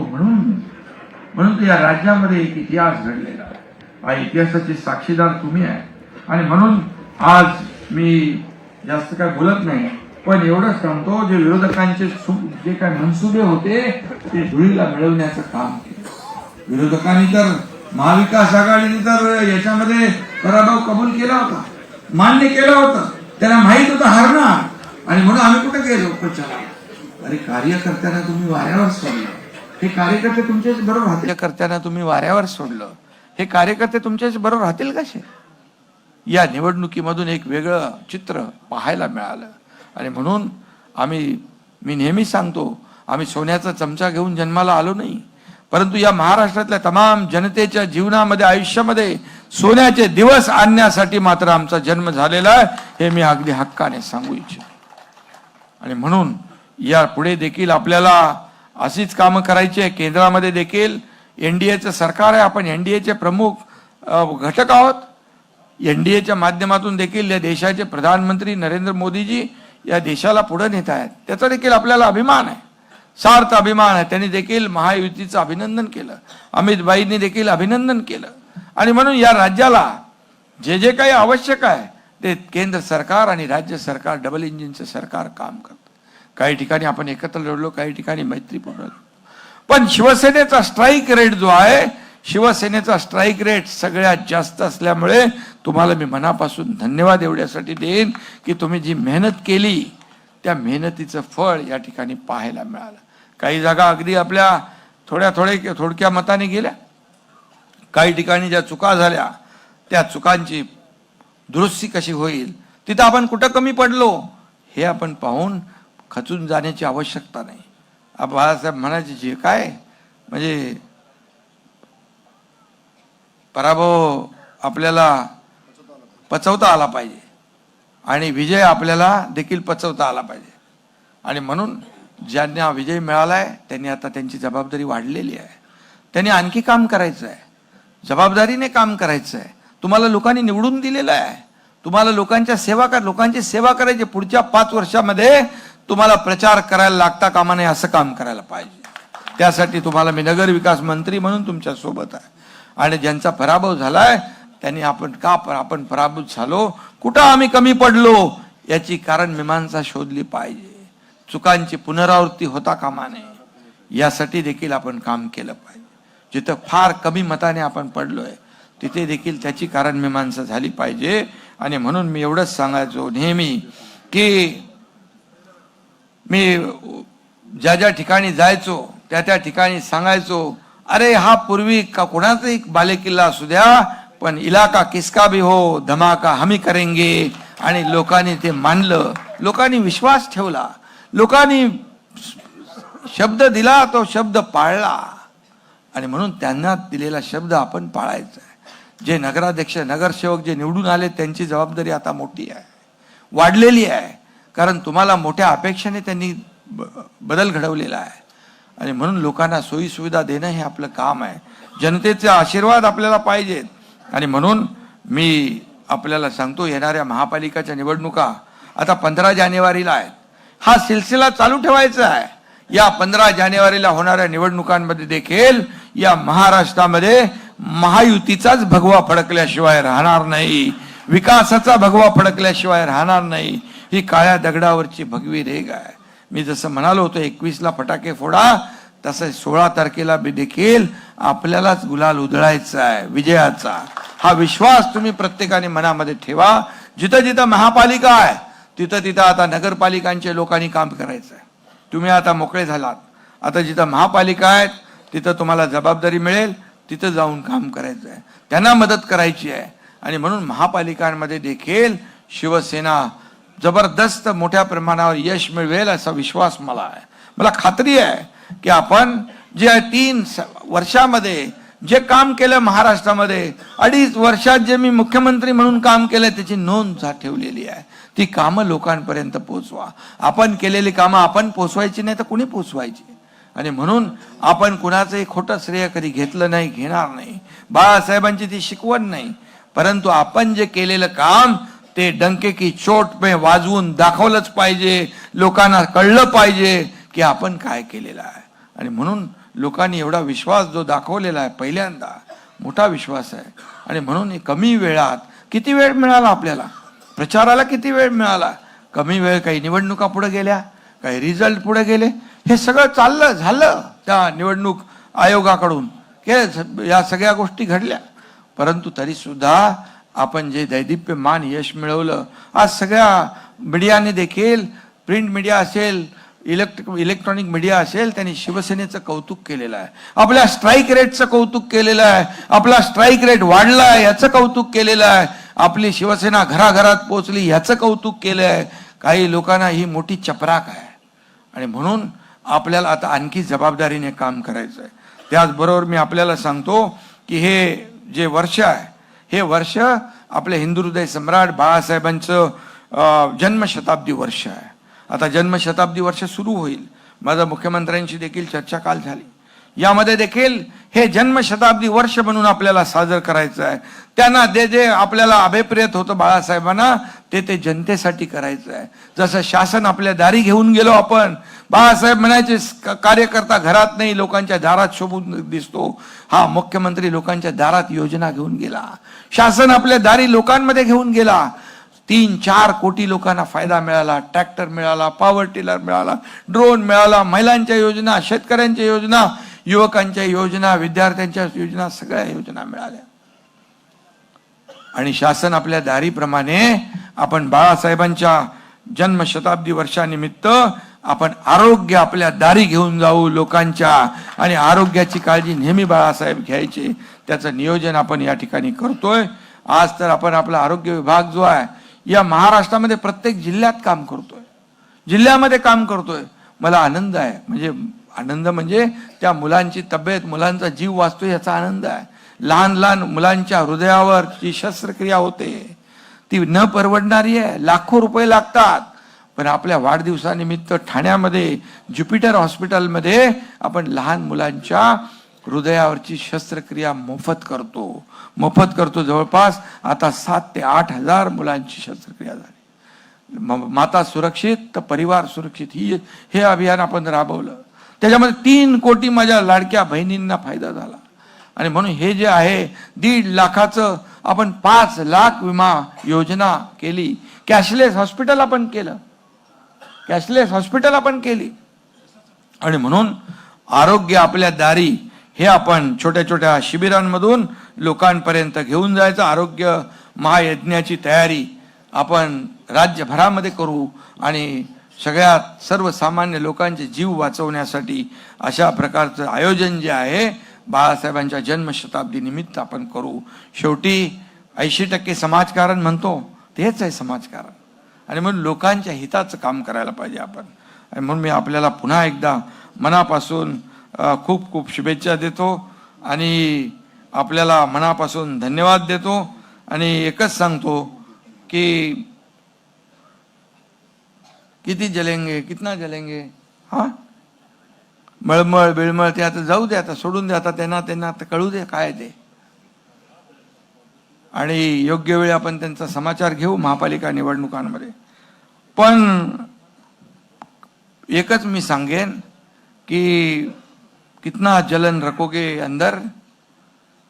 Speaker 2: म्हणून तर या राज्यामध्ये एक इतिहास घडलेला आहे. हा इतिहासाचे साक्षीदार तुम्ही आहे. आणि म्हणून आज मी जास्त काय बोलत नाही, पण एवढंच सांगतो जे विरोधकांचे जे काय मनसुबे होते ते धुळीला मिळवण्याचं काम केलं. विरोधकांनी तर महाविकास आघाडीने तर याच्यामध्ये पराभव कबूल केला होता, मान्य केलं होतं, त्याला माहित होतं हारणार, आणि म्हणून आम्ही कुठे गेलो प्रचाराला. अरे कार्यकर्त्यांना तुम्ही वाऱ्यावर सोडलं, हे कार्यकर्ते तुमच्याच बरोबर राहतील. कार्यकर्त्यांना तुम्ही वाऱ्यावर सोडलं, हे कार्यकर्ते तुमच्याच बरोबर राहतील कसे? या निवडणुकीमधून एक वेगळं चित्र पाहायला मिळालं. आणि म्हणून मी नेहमी सांगतो, आम्ही सोन्याचा चमचा घेऊन जन्माला आलो नाही, परंतु या महाराष्ट्रातल्या तमाम जनतेच्या जीवनामध्ये, आयुष्यामध्ये सोन्याचे दिवस आणण्यासाठी मात्र आमचा जन्म झालेला आहे, हे मी अगदी हक्काने सांगू इच्छितो. आणि म्हणून या पुढे देखील आपल्याला अशीच कामं करायची आहे. केंद्रामध्ये देखील एनडीएचं सरकार आहे, आपण एनडीएचे प्रमुख घटक आहोत. एनडीएच्या माध्यमातून देखील या देशाचे प्रधानमंत्री नरेंद्र मोदीजी या देशाला पुढे नेत आहेत, त्याचा देखील आपल्याला अभिमान आहे, सार्थ अभिमान आहे. त्यांनी देखील महायुतीचं अभिनंदन केलं, अमित भाईंनी देखील अभिनंदन केलं. आणि म्हणून या राज्याला जे जे काही आवश्यक आहे ते केंद्र सरकार आणि राज्य सरकार, डबल इंजिनचं सरकार काम करतं. काही ठिकाणी आपण एकत्र लढलो, काही ठिकाणी मैत्रीपूर्ण लढलो, पण शिवसेनेचा स्ट्राईक रेट जो आहे, शिवसेनेचा स्ट्राईक रेट सगळ्यात जास्त असल्यामुळे तुम्हाला मी मनापासून धन्यवाद एवढ्यासाठी देईन की तुम्ही जी मेहनत केली त्या मेहनतीचं फळ या ठिकाणी पाहायला मिळालं. काही जागा अगदी आपल्या थोडक्या मताने गेल्या, काही ठिकाणी ज्या चुका झाल्या त्या चुकांची दुरुस्ती कशी होईल, तिथं आपण कुठं कमी पडलो हे आपण पाहून खचून जाण्याची आवश्यकता नाही. बाळासाहेब म्हणायचे, जे काय म्हणजे पराभव आपल्याला पचवता आला पाहिजे आणि विजय आपल्याला देखील पचवता आला पाहिजे. आणि म्हणून ज्यांना विजय मिळालाय त्यांनी आता त्यांची जबाबदारी वाढलेली आहे, त्यांनी आणखी काम करायचं आहे, जबाबदारीने काम करायचं आहे. तुम्हाला लोकांनी निवडून दिलेलं आहे, तुम्हाला लोकांची सेवा करायची. पुढच्या 5 वर्षामध्ये तुम्हाला प्रचार करायला लागता कामा नये, असं काम करायला पाहिजे. त्यासाठी तुम्हाला मी नगर विकास मंत्री म्हणून तुमच्या सोबत आहे. आणि ज्यांचा पराभव झालाय त्यांनी आपण पराभूत झालो, कुठं आम्ही कमी पडलो याची कारण मीमांसा शोधली पाहिजे. चुकांची पुनरावृत्ती होता कामा नये, यासाठी देखील आपण काम केलं पाहिजे. जिथं फार कमी मताने आपण पडलोय तिथे देखील त्याची कारण मीमांसा झाली पाहिजे. आणि म्हणून मी एवढंच सांगायचो नेहमी की मी ज्या ठिकाणी जायचो त्या ठिकाणी सांगायचो, अरे हा पूर्वी का कोणाचाही बालेकिल्ला असू द्या, पण इलाका किसका भी हो धमाका हमी करेंगे. आणि लोकांनी ते मानलं, लोकांनी विश्वास ठेवला, लोकांनी शब्द दिला, तो शब्द पाळला. आणि म्हणून त्यांना दिलेला शब्द आपण पाळायचा आहे. जे नगराध्यक्ष नगरसेवक जे निवडून आले त्यांची जबाबदारी आता मोठी आहे, वाढलेली आहे, कारण तुम्हाला मोठ्या अपेक्षेने त्यांनी बदल घडवलेला आहे. आणि म्हणून लोकांना सोयी सुविधा देणं हे आपलं काम आहे. जनतेचे आशीर्वाद आपल्याला पाहिजेत. आणि म्हणून मी आपल्याला सांगतो, येणाऱ्या महापालिकाच्या निवडणुका आता 15 जानेवारीला आहेत. हा सिलसिला चालू ठेवायचा आहे. या 15 जानेवारीला होणाऱ्या निवडणुकांमध्ये देखील या महाराष्ट्रामध्ये महायुतीचाच भगवा फडकल्याशिवाय राहणार नाही, विकासाचा भगवा फडकल्याशिवाय राहणार नाही. ही काळ्या दगडावरची भगवी रेघ आहे. मी जसं म्हणालो होतो 21ला फटाके फोडा, तसं 16 तारखेला देखील आपल्यालाच गुलाल उधळायचा आहे विजयाचा. हा विश्वास तुम्ही प्रत्येकाने मनामध्ये ठेवा. जिथं जिथं महापालिका आहे तिथं तिथं आता नगरपालिकांच्या लोकांनी काम करायचं आहे. तुम्ही आता मोकळे झालात, आता जिथं महापालिका आहेत तिथं तुम्हाला जबाबदारी मिळेल, तिथं जाऊन काम करायचं आहे, त्यांना मदत करायची आहे. आणि म्हणून महापालिकांमध्ये देखील शिवसेना जबरदस्त मोठ्या प्रमाणावर यश मिळवेल असा विश्वास मला आहे. मला खात्री आहे की आपण जे 3 वर्षामध्ये जे काम केलं महाराष्ट्रामध्ये, 2.5 वर्षात जे मी मुख्यमंत्री म्हणून काम केलं त्याची नोंद ठेवलेली आहे. ती कामं लोकांपर्यंत पोहोचवा. आपण केलेली कामं आपण पोचवायची नाही तर कुणी पोचवायची. आणि म्हणून आपण कुणाचंही खोटं श्रेय कधी घेतलं नाही, घेणार नाही. बाळासाहेबांची ती शिकवण नाही, परंतु आपण जे केलेलं काम ते डंके की चोट पे वाजवून दाखवलंच पाहिजे. लोकांना कळलं पाहिजे की आपण काय केलेलं आहे. आणि म्हणून लोकांनी एवढा विश्वास जो दाखवलेला आहे, पहिल्यांदा मोठा विश्वास आहे. आणि म्हणून कमी वेळात, किती वेळ मिळाला आपल्याला प्रचाराला, किती वेळ मिळाला, कमी वेळ. काही निवडणुका पुढे गेल्या, काही रिझल्ट पुढे गेले, हे सगळं झालं त्या निवडणूक आयोगाकडून. या सगळ्या गोष्टी घडल्या, परंतु तरी सुद्धा आपण जे दैदिप्यमान यश मिळवलं, आज सगळ्या मीडियाने देखील, प्रिंट मीडिया असेल, इलेक्ट्रॉनिक मीडिया असेल, त्यांनी शिवसेनेचं कौतुक केलेलं आहे, आपल्या स्ट्राईक रेटचं कौतुक केलेलं आहे, आपला स्ट्राईक रेट वाढला आहे याचं कौतुक केलेलं आहे, आपली शिवसेना घराघरात पोहोचली याचं कौतुक केलं आहे. काही लोकांना ही मोठी चपराक आहे आणि म्हणून आपल्याला आता आणखी जबाबदारीने काम करायचं आहे. त्याचबरोबर मी आपल्याला सांगतो की हे जे वर्ष आहे, हे वर्ष आपले हिंदू हृदय सम्राट बाळासाहेबांचं जन्मशताब्दी वर्ष आहे. आता जन्मशताब्दी वर्ष सुरू होईल. माझा मुख्यमंत्र्यांशी देखील चर्चा काल झाली. यामध्ये देखील हे जन्मशताब्दी वर्ष म्हणून आपल्याला साजरं करायचं आहे. त्यांना जे आपल्याला अभिप्रेत होतं बाळासाहेबांना, ते जनतेसाठी करायचं आहे. जसं शासन आपल्या दारी घेऊन गेलो आपण, बाळासाहेब म्हणायचे कार्यकर्ता घरात नाही लोकांच्या दारात शोभून दिसतो, हा मुख्यमंत्री लोकांच्या दारात योजना घेऊन गेला, शासन आपल्या दारी लोकांमध्ये घेऊन गेला. 3-4 कोटी लोकांना फायदा मिळाला, ट्रॅक्टर मिळाला, पॉवर टिलर मिळाला, ड्रोन मिळाला, महिलांच्या योजना, शेतकऱ्यांच्या योजना, युवकांच्या योजना, विद्यार्थ्यांच्या योजना, सगळ्या योजना मिळाल्या. आणि शासन आपल्या दारीप्रमाणे आपण बाळासाहेबांच्या जन्मशताब्दी वर्षानिमित्त आपण आरोग्य आपल्या दारी घेऊन जाऊ लोकांच्या, आणि आरोग्याची काळजी नेहमी बाळासाहेब घ्यायचे, त्याचं नियोजन आपण या ठिकाणी करतोय. आज तर आपण आपला आरोग्य विभाग जो आहे या महाराष्ट्रामध्ये प्रत्येक जिल्ह्यात काम करतोय, जिल्ह्यामध्ये काम करतोय. मला आनंद आहे, आनंद म्हणजे त्या मुलांची तब्येत, मुलांचा जीव वाचतो याचा आनंद आहे. लहान लहान मुलांच्या हृदयावर जी शस्त्रक्रिया होते ती न परवडणारी आहे, लाखो रुपये लागतात. पण आपल्या वाढदिवसानिमित्त ठाण्यामध्ये ज्युपिटर हॉस्पिटलमध्ये आपण लहान मुलांच्या हृदयावरची शस्त्रक्रिया मोफत करतो. जवळपास आता 7,000 ते 8,000 मुलांची शस्त्रक्रिया झाली. माता सुरक्षित तर परिवार सुरक्षित हे अभियान आपण राबवलं. त्याच्यामध्ये 3 कोटी माझ्या लाडक्या बहिणींना फायदा झाला. आणि म्हणून हे जे आहे 1.5 लाखाचं आपण 5 लाख विमा योजना केली. कॅशलेस हॉस्पिटल आपण केली. आणि म्हणून आरोग्य आपल्या दारी हे आपण छोट्या छोट्या शिबिरांमधून लोकांपर्यंत घेऊन जायचं. आरोग्य महायज्ञाची तयारी आपण राज्यभरामध्ये करू आणि सगळ्यात सर्वसामान्य लोकांचे जीव वाचवण्यासाठी अशा प्रकारचं आयोजन जे आहे बाळासाहेबांच्या जन्मशताब्दी निमित्त आपण करू. शेवटी 80% समाजकारण म्हणतो तेच आहे समाजकारण, आणि म्हणून लोकांच्या हिताचं काम करायला पाहिजे आपण. आणि म्हणून मी आपल्याला पुन्हा एकदा मनापासून खूप खूप शुभेच्छा देतो आणि आपल्याला मनापासून धन्यवाद देतो. आणि एकच सांगतो की कितना जलेंगे हा मळमळ बिळमळ ते आता जाऊ दे, आता सोडून दे, आता त्यांना आता कळू दे काय ते. आणि योग्य वेळी आपण त्यांचा समाचार घेऊ महापालिका निवडणुकांमध्ये. पण एकच मी सांगेन की कितना जलन रखोगे अंदर,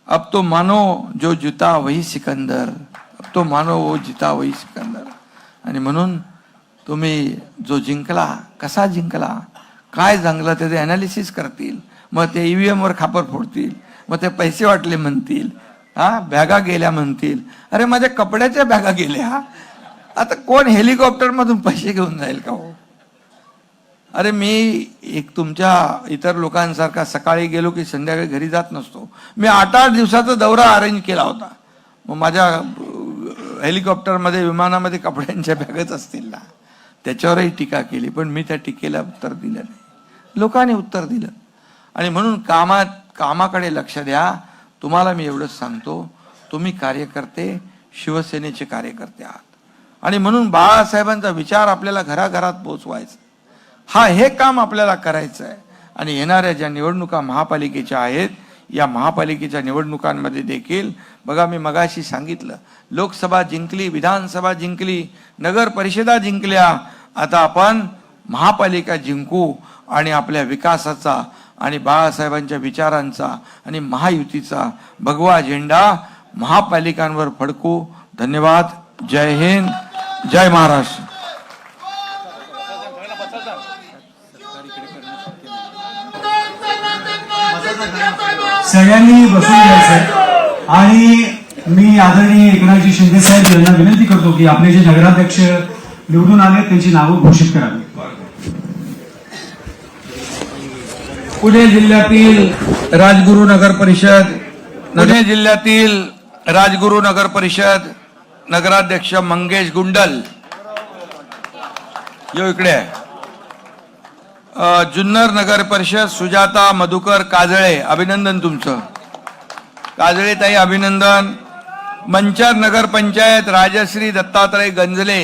Speaker 2: अब तो मानो जो जीता वही सिकंदर, अब तो मानो वो जीता वही सिकंदर. आणि म्हणून तुम्ही जो जिंकला, कसा जिंकला, काय जिंकला त्याचे अनालिसिस करतील, मग ते EVM वर खापर फोडतील, मग ते पैसे वाटले म्हणतील, बॅगा गेल्या म्हणतील. अरे माझ्या कपड्याच्या बॅगा गेल्या, आता कोण हेलिकॉप्टर मधून पैसे घेऊन जाईल का हो? अरे मी एक तुमच्या इतर लोकांसारखा सकाळी गेलो की संध्याकाळी घरी जात नसतो. मी 8-8 दिवसाचा दौरा अरेंज केला होता. मग माझ्या हेलिकॉप्टरमध्ये विमानामध्ये कपड्यांच्या बॅगच असतील ना, त्याच्यावरही टीका केली. पण मी त्या टीकेला उत्तर दिलं नाही, लोकांनी उत्तर दिलं. आणि म्हणून कामाकडे लक्ष द्या. तुम्हाला मी एवढंच सांगतो, तुम्ही कार्यकर्ते शिवसेनेचे कार्यकर्ते आहात, आणि म्हणून बाळासाहेबांचा विचार आपल्याला घराघरात पोहोचवायचा, हे काम आपल्याला करायचं आहे. आणि येणाऱ्या ज्या निवडणुका महापालिकेच्या आहेत, या महापालिकेच्या निवडणुकांमध्ये देखील बघा, मी मगाशी सांगितलं, लोकसभा जिंकली, विधानसभा जिंकली, नगर परिषदा जिंकल्या, आता आपण महापालिका जिंकू आणि आपल्या विकासाचा आणि बाळासाहेबांच्या विचारांचा आणि महायुतीचा भगवा झेंडा महापालिकांवर फडकू. धन्यवाद. जय हिंद, जय महाराष्ट्र.
Speaker 4: मतदान
Speaker 5: सगळ्यांनी बसून घ्यायचं आणि मी आदरणीय एकनाथजी शिंदे साहेब यांना विनंती करतो की आपले जे नगराध्यक्ष निवडून आले त्यांची नावं घोषित करावी.
Speaker 2: पुणे जिल्ह्यातील राजगुरू नगर परिषद नगराध्यक्ष मंगेश गुंडल यो इकडे आहे. जुन्नर नगर परिषद सुजाता मधुकर काजळे, अभिनंदन तुमचं. काजळे ताई अभिनंदन. मंचर नगर पंचायत राजश्री दत्तात्रय गंजले.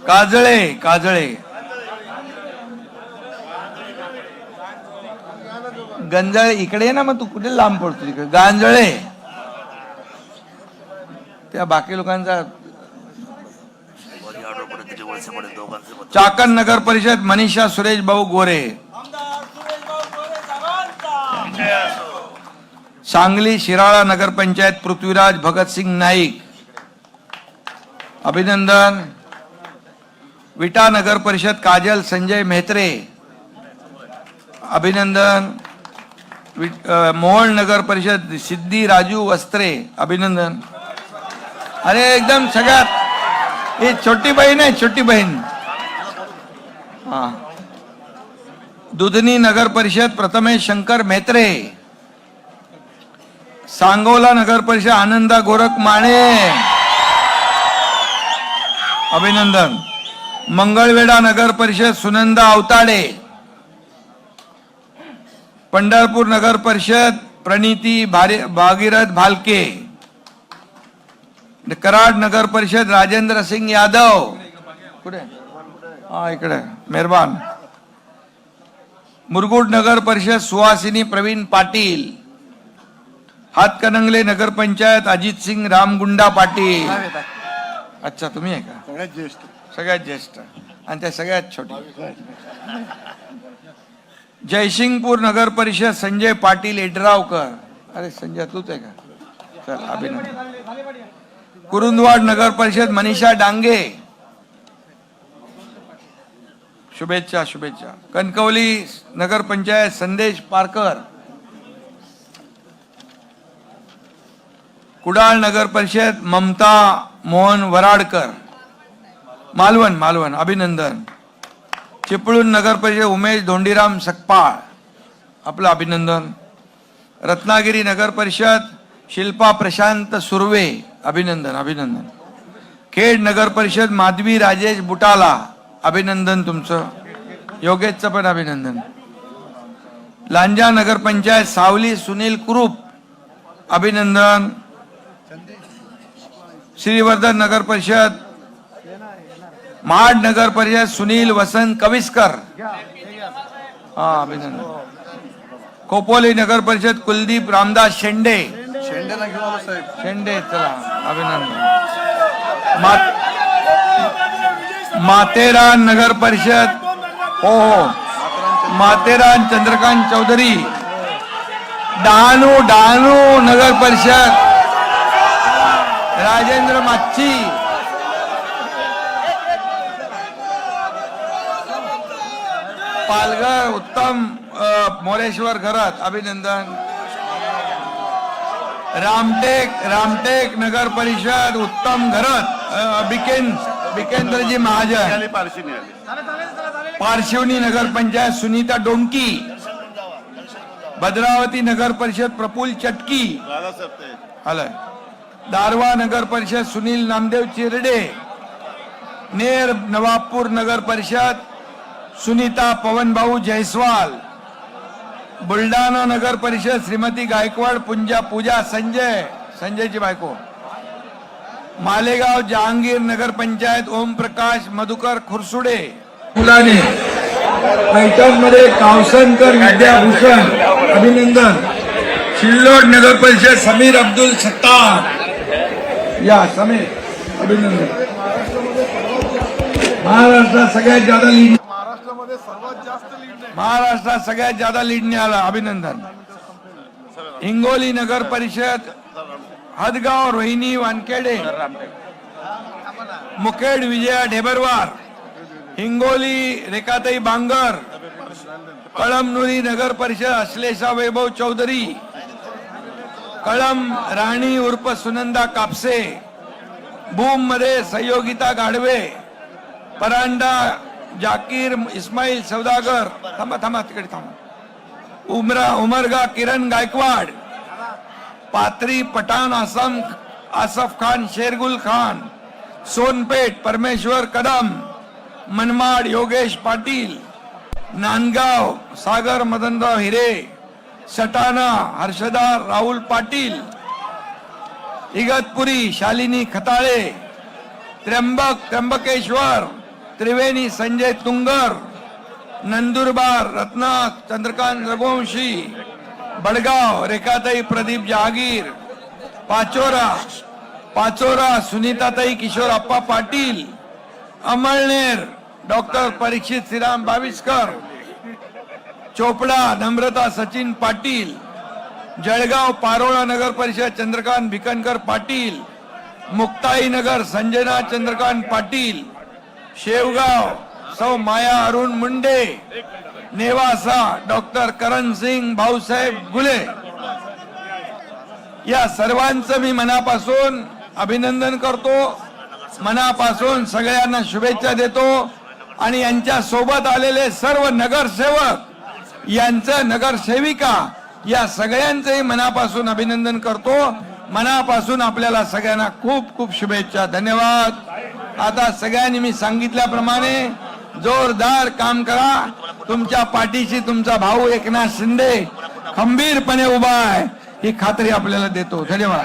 Speaker 2: काजळे गंजळे इकडे ना, मग तू कुठे लांब पडतो तिकडे. गांजळे त्या बाकी लोकांचा. चाकण नगर परिषद मनीषा सुरेश भाऊ गोरे. सांगली शिराळा नगर पंचायत पृथ्वीराज भगतसिंग नाईक, अभिनंदन. विटा नगर परिषद काजल संजय मेहत्रे, अभिनंदन. मोहोळ नगर परिषद सिद्धी राजू वस्त्रे, अभिनंदन. अरे एकदम सगळ्यात ही छोटी बहीण आहे, छोटी बहीण. हा. दुधनी नगर परिषद प्रथमेश शंकर मेहत्रे. सांगोला नगर परिषद आनंदा गोरख माने, अभिनंदन. मंगळवेढा नगर परिषद सुनंदा अवताडे. पंढरपूर नगर परिषद प्रणिती भागीरथ भालके. कराड नगर परिषद राजेंद्र सिंग यादव. कुठे? हा इकडे, मेहरबान. मुरगुड नगर परिषद सुहासिनी प्रवीण पाटील. हातकणंगले नगर पंचायत अजित सिंग रामगुंडा पाटील. अच्छा, तुम्ही आहे का? सगळ्यात ज्येष्ठ आणि त्या सगळ्यात छोटी. जयसिंगपूर नगर परिषद संजय पाटील एडरावकर. अरे संजय तूच आहे का? चल, अभिनंदन. कुरुंदवाड नगर परिषद मनीषा डांगे, शुभेच्छा शुभेच्छा. कणकवली नगर पंचायत संदेश पारकर. कुडाळ नगर परिषद ममता मोहन वराडकर. मालवण, अभिनंदन. चिपळूण नगर परिषद उमेश धोंडीराम सकपाळ, आपलं अभिनंदन. रत्नागिरी नगर परिषद शिल्पा प्रशांत सुर्वे, अभिनंदन. खेड नगर परिषद माधवी राजेश बुटाला, अभिनंदन तुमचं. योगेशचं पण अभिनंदन. लांजा नगर पंचायत सावली सुनील कुरूप, अभिनंदन. श्रीवर्धन नगर परिषद महाड नगर परिषद सुनील वसंत कविस्कर, हा अभिनंदन. खोपोली नगर परिषद कुलदीप रामदास शेंडे. शेंडे चला, अभिनंदन. माथेरान नगर परिषद हो माथेरान चंद्रकांत चौधरी. डहाणू नगर परिषद राजेंद्र माच्छी. पालघर उत्तम मोरेश्वर घरात, अभिनंदन. रामटेक नगर परिषद उत्तम घरत बिकेंद्रजी महाजन. पारशिवनी नगर पंचायत सुनीता डोंकी. भद्रावती नगर परिषद प्रफुल्ल चटकी. दारवा नगर परिषद सुनील नामदेव चिरडे. नेर नवाबपूर नगर परिषद सुनीता पवनभाऊ जयस्वाल. बुलढाणा नगर परिषद श्रीमती गायकवाड पूजा संजयची बायको. मालेगाव जहांगीर नगर पंचायत ओम प्रकाश मधुकर खुरसुडे. मुलाने पैठणमध्ये कावसनकर विद्याभूषण, अभिनंदन. सिल्लोड नगर परिषद समीर अब्दुल सत्तार. या समीर, अभिनंदन. महाराष्ट्रात सगळ्यात ज्यादा लीडने आला, अभिनंदन. हिंगोली नगर परिषद हदगाव रोहिणी वानखेडे. मुखेड विजया ढेबरवार. हिंगोली रेखाताई बांगर, कळमनुरी नगर परिषद अश्लेषा वैभव चौधरी, कळम राणी उर्फ सुनंदा कापसे, भूम मध्ये सहयोगिता गाढवे, परांडा जाकीर इस्माईल सौदागर, थांबा तिकडे थांबा, उमरगा किरण गायकवाड, पात्री पठाण आसफ खान शेरगुल खान, सोनपेठ परमेश्वर कदम, मनमाड योगेश पाटील, नांदगाव सागर मदनराव हिरे, सटाणा हर्षदा राहुल पाटील, इगतपुरी शालिनी खताळे, त्र्यंबकेश्वर त्रिवेणी संजय तुंगर, नंदुरबार रत्ना चंद्रकांत रघुवंशी, बडगाव रेखाताई प्रदीप जहागीर, पाचोरा सुनीताताई किशोर अप्पा पाटील, अमळनेर डॉक्टर परीक्षित श्रीराम बाविस्कर, चोपडा नम्रता सचिन पाटील, जळगाव पारोळा नगर परिषद चंद्रकांत भिकनकर पाटील, मुक्ताईनगर संजना चंद्रकांत पाटील, शेवगाव सौ माया अरुण मुंडे, नेवासा डॉक्टर करण सिंग भाऊसाहेब गुले. या सर्वांचं मी मनापासून अभिनंदन करतो, मनापासून सगळ्यांना शुभेच्छा देतो आणि यांच्या सोबत आलेले सर्व नगरसेवक यांचं नगरसेविका या सगळ्यांचंही मनापासून अभिनंदन करतो. मनापासून आपल्याला सगळ्यांना खूप खूप शुभेच्छा. धन्यवाद. आता सगळ्यांनी मी सांगितल्याप्रमाणे जोरदार काम करा. तुमच्या पाठीशी तुमचा भाऊ एकनाथ शिंदे खंबीरपणे उभा आहे ही खात्री आपल्याला देतो. धन्यवाद.